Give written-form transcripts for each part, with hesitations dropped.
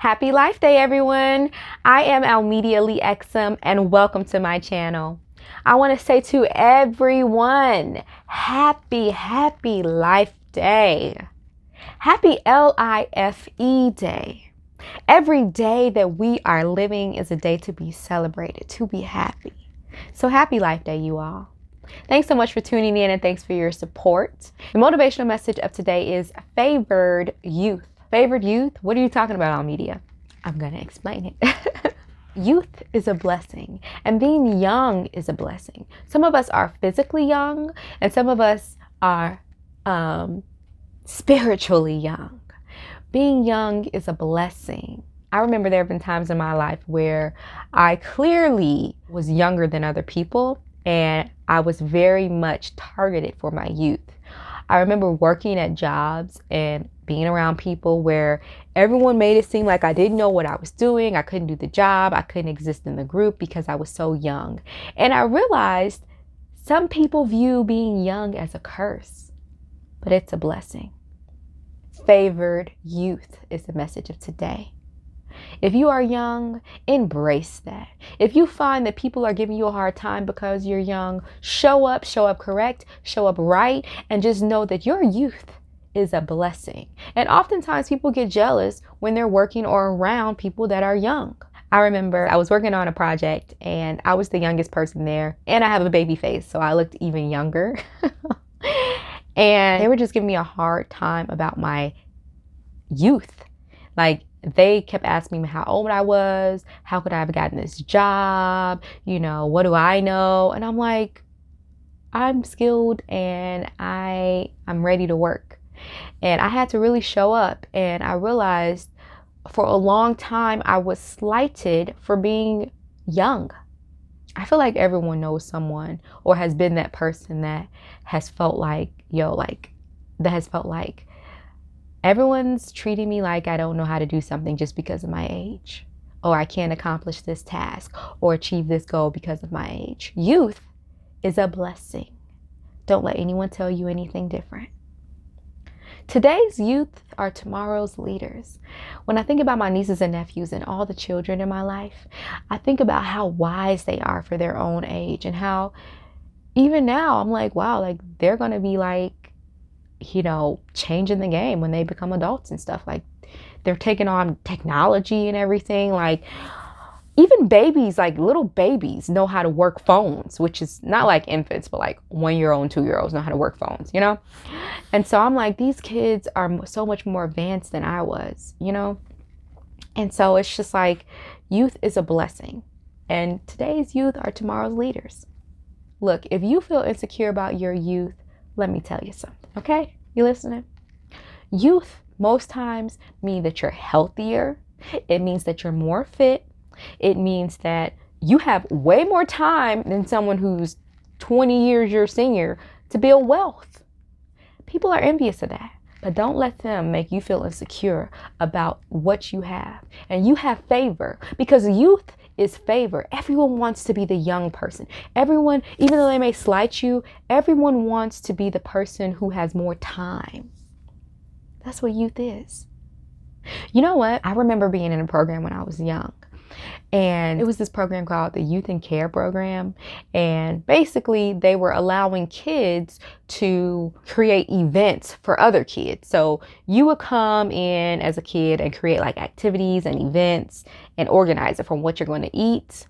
Happy Life Day, everyone. I am Almedia Lee Exum, and welcome to my channel. I want to say to everyone, happy Life Day. Happy L-I-F-E Day. Every day that we are living is a day to be celebrated, to be happy. So happy Life Day, you all. Thanks so much for tuning in and thanks for your support. The motivational message of today is favored youth. Favored youth? What are you talking about, Almedia? I'm going to explain it. Youth is a blessing, and being young is a blessing. Some of us are physically young, and some of us are spiritually young. Being young is a blessing. I remember there have been times in my life where I clearly was younger than other people, and I was very much targeted for my youth. I remember working at jobs and being around people where everyone made it seem like I didn't know what I was doing. I couldn't do the job. I couldn't exist in the group because I was so young. And I realized some people view being young as a curse, but it's a blessing. Favored youth is the message of today. If you are young, embrace that. If you find that people are giving you a hard time because you're young, show up correct, show up right, and just know that your youth is a blessing. And oftentimes people get jealous when they're working or around people that are young. I remember I was working on a project and I was the youngest person there, and I have a baby face, so I looked even younger. And they were just giving me a hard time about my youth. Like, they kept asking me how old I was, how could I have gotten this job, what do I know? And I'm like, I'm skilled and I'm ready to work. And I had to really show up, and I realized for a long time I was slighted for being young. I feel like everyone knows someone or has been that person that has felt like, everyone's treating me like I don't know how to do something just because of my age, or I can't accomplish this task or achieve this goal because of my age. Youth is a blessing. Don't let anyone tell you anything different. Today's youth are tomorrow's leaders. When I think about my nieces and nephews and all the children in my life, I think about how wise they are for their own age, and how even now I'm like, wow, like they're going to be like, changing the game when they become adults and stuff. Like, they're taking on technology and everything. Like, even babies, like little babies, know how to work phones, which is not like infants, but like 1-year-old and 2-year-olds know how to work phones, And so I'm like, these kids are so much more advanced than I was, And so it's just like, youth is a blessing, and today's youth are tomorrow's leaders. Look, if you feel insecure about your youth, let me tell you something, okay? You listening? Youth most times mean that you're healthier. It means that you're more fit. It means that you have way more time than someone who's 20 years your senior to build wealth. People are envious of that, but don't let them make you feel insecure about what you have. And you have favor, because youth is favor. Everyone wants to be the young person. Everyone, even though they may slight you, everyone wants to be the person who has more time. That's what youth is. You know what? I remember being in a program when I was young, and it was this program called the Youth and Care Program. And basically they were allowing kids to create events for other kids. So you would come in as a kid and create like activities and events and organize it from what you're going to eat,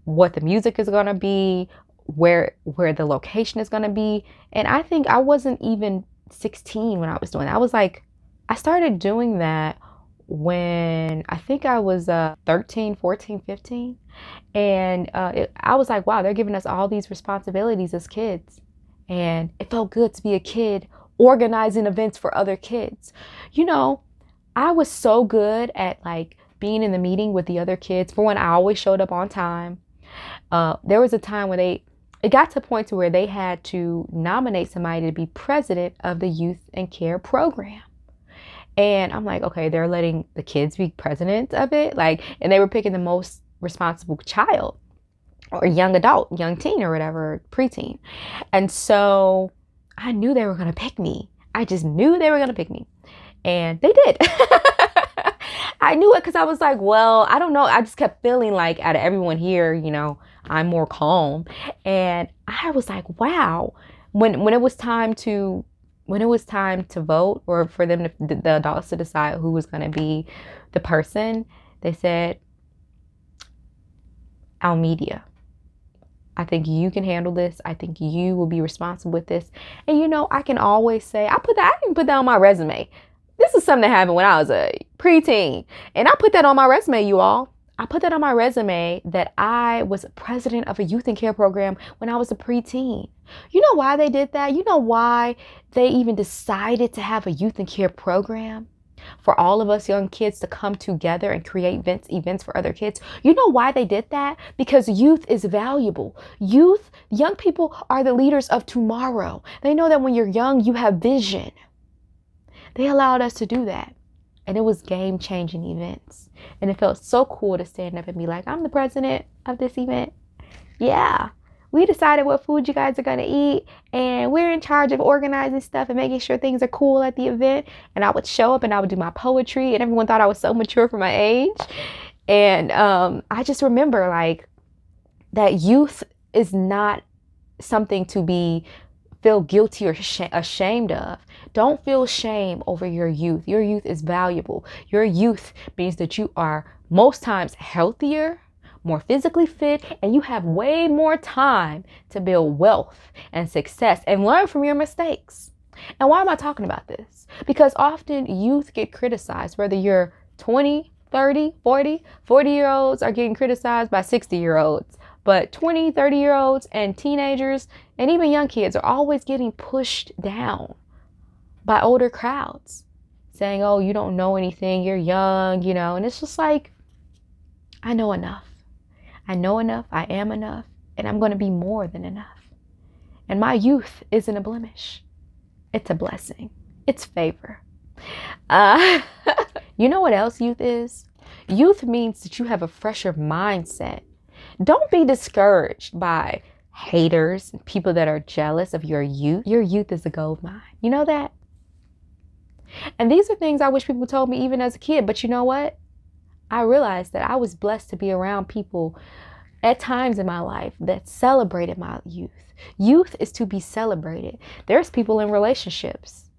what the music is going to be, where the location is going to be. And I think I wasn't even 16 when I was doing that. I started doing that when I think I was 13, 14, 15. And I was like, wow, they're giving us all these responsibilities as kids. And it felt good to be a kid organizing events for other kids. I was so good at like being in the meeting with the other kids. For one, I always showed up on time. There was a time when it got to a point to where they had to nominate somebody to be president of the Youth and Care Program. And I'm like, okay, they're letting the kids be president of it. And they were picking the most responsible child or young adult, young teen or whatever, preteen. And so I knew they were going to pick me. I just knew they were going to pick me. And they did. I knew it because I was like, well, I don't know. I just kept feeling like out of everyone here, I'm more calm. And I was like, wow. When it was time to vote, or for them the adults to decide who was going to be the person, they said, Almedia, I think you can handle this. I think you will be responsible with this. And I can always say, I can put that on my resume. This is something that happened when I was a preteen. And I put that on my resume, you all. I put that on my resume that I was president of a youth and care program when I was a preteen. You know why they did that? You know why they even decided to have a youth and care program? For all of us young kids to come together and create events for other kids. You know why they did that? Because youth is valuable. Young people are the leaders of tomorrow. They know that when you're young, you have vision. They allowed us to do that. And it was game-changing events. And it felt so cool to stand up and be like, I'm the president of this event. Yeah. We decided what food you guys are going to eat, and we're in charge of organizing stuff and making sure things are cool at the event. And I would show up and I would do my poetry, and everyone thought I was so mature for my age. And I just remember like that youth is not something to feel guilty or ashamed of. Don't feel shame over your youth. Your youth is valuable. Your youth means that you are most times healthier, more physically fit, and you have way more time to build wealth and success and learn from your mistakes. And why am I talking about this? Because often youth get criticized, whether you're 20, 30, 40-year-olds are getting criticized by 60-year-olds. But 20, 30-year-olds and teenagers and even young kids are always getting pushed down by older crowds, saying, oh, you don't know anything, you're young, and it's just like, I know enough. I know enough, I am enough, and I'm going to be more than enough. And my youth isn't a blemish. It's a blessing. It's favor. You know what else youth is? Youth means that you have a fresher mindset. Don't be discouraged by haters and people that are jealous of your youth. Your youth is a gold mine. You know that? And these are things I wish people told me even as a kid. But you know what? I realized that I was blessed to be around people at times in my life that celebrated my youth. Youth is to be celebrated. There's people in relationships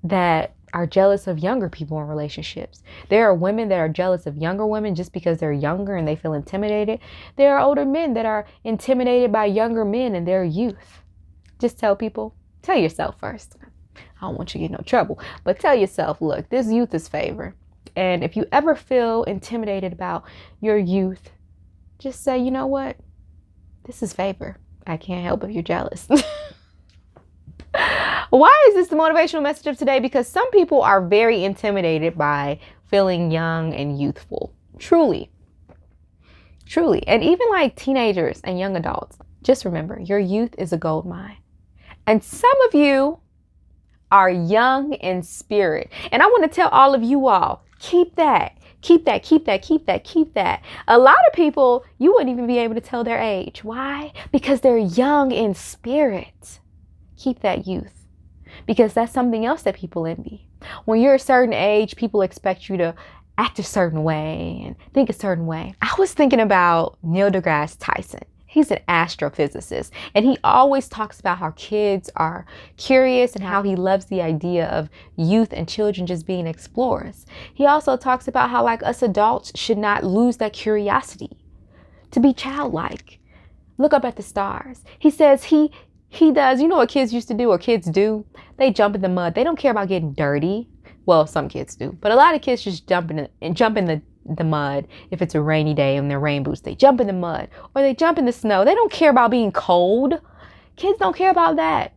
that are jealous of younger people in relationships. There are women that are jealous of younger women just because they're younger and they feel intimidated. There are older men that are intimidated by younger men in their youth. Just tell yourself first. I don't want you to get no trouble, but tell yourself, look, this youth is favor. And if you ever feel intimidated about your youth, just say, you know what? This is favor. I can't help if you're jealous. Why is this the motivational message of today? Because some people are very intimidated by feeling young and youthful. Truly. And even like teenagers and young adults, just remember, your youth is a gold mine. And some of you are young in spirit. And I want to tell all of you all, keep that. A lot of people, you wouldn't even be able to tell their age. Why? Because they're young in spirit. Keep that youth. Because that's something else that people envy. When you're a certain age, people expect you to act a certain way and think a certain way. I was thinking about Neil deGrasse Tyson. He's an astrophysicist, and he always talks about how kids are curious and how he loves the idea of youth and children just being explorers. He also talks about how, like us adults, should not lose that curiosity, to be childlike. Look up at the stars. He says he does, you know what kids used to do, or kids do? They jump in the mud. They don't care about getting dirty. Well, some kids do, but a lot of kids just jump in the mud. If it's a rainy day and they're rain boots, they jump in the mud, or they jump in the snow. They don't care about being cold. Kids don't care about that.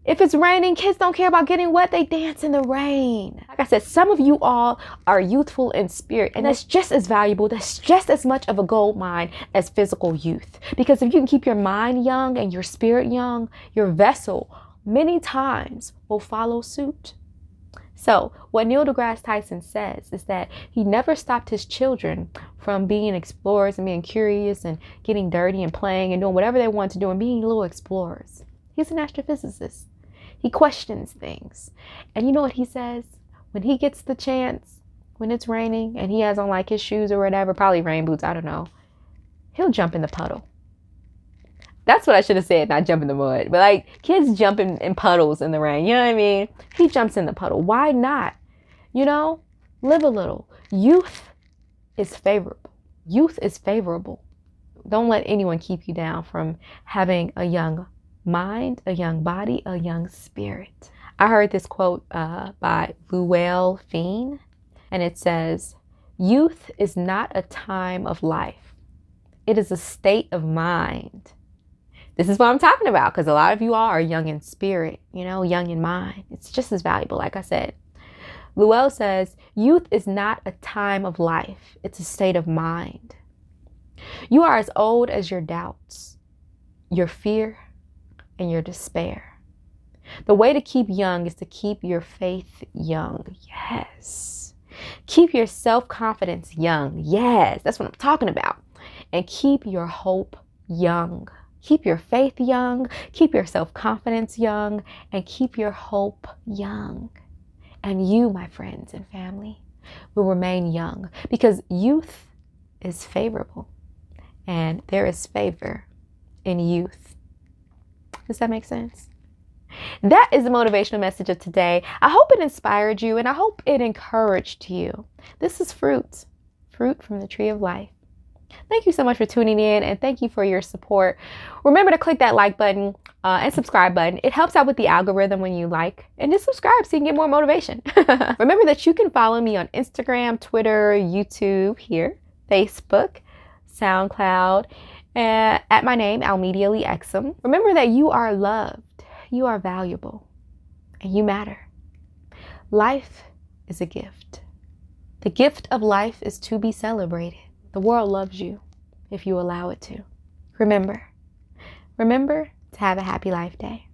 If it's raining, kids don't care about getting wet. They dance in the rain. Like I said, some of you all are youthful in spirit, and that's just as valuable. That's just as much of a gold mine as physical youth. Because if you can keep your mind young and your spirit young, your vessel many times will follow suit. So what Neil deGrasse Tyson says is that he never stopped his children from being explorers and being curious and getting dirty and playing and doing whatever they want to do and being little explorers. He's an astrophysicist. He questions things. And you know what he says? When he gets the chance when it's raining and he has on like his shoes or whatever, probably rain boots, I don't know, he'll jump in the puddle. That's what I should have said, not jump in the mud. But like kids jump in puddles in the rain. You know what I mean? He jumps in the puddle. Why not? You know, live a little. Youth is favorable. Youth is favorable. Don't let anyone keep you down from having a young mind, a young body, a young spirit. I heard this quote by Llewellyn Feen, and it says, "Youth is not a time of life. It is a state of mind." This is what I'm talking about, because a lot of you all are young in spirit, you know, young in mind. It's just as valuable, like I said. Llewellyn says, "Youth is not a time of life. It's a state of mind. You are as old as your doubts, your fear, and your despair. The way to keep young is to keep your faith young." Yes. Keep your self-confidence young. Yes, that's what I'm talking about. And keep your hope young. Keep your faith young. Keep your self-confidence young. And keep your hope young. And you, my friends and family, will remain young, because youth is favorable. And there is favor in youth. Does that make sense? That is the motivational message of today. I hope it inspired you, and I hope it encouraged you. This is fruit from the tree of life. Thank you so much for tuning in, and thank you for your support. Remember to click that like button and subscribe button. It helps out with the algorithm when you like, and just subscribe so you can get more motivation. Remember that you can follow me on Instagram, Twitter, YouTube, here, Facebook, SoundCloud, at my name, Almedia Lee Exum. Remember that you are loved, you are valuable, and you matter. Life is a gift. The gift of life is to be celebrated. The world loves you if you allow it to. Remember to have a happy life day.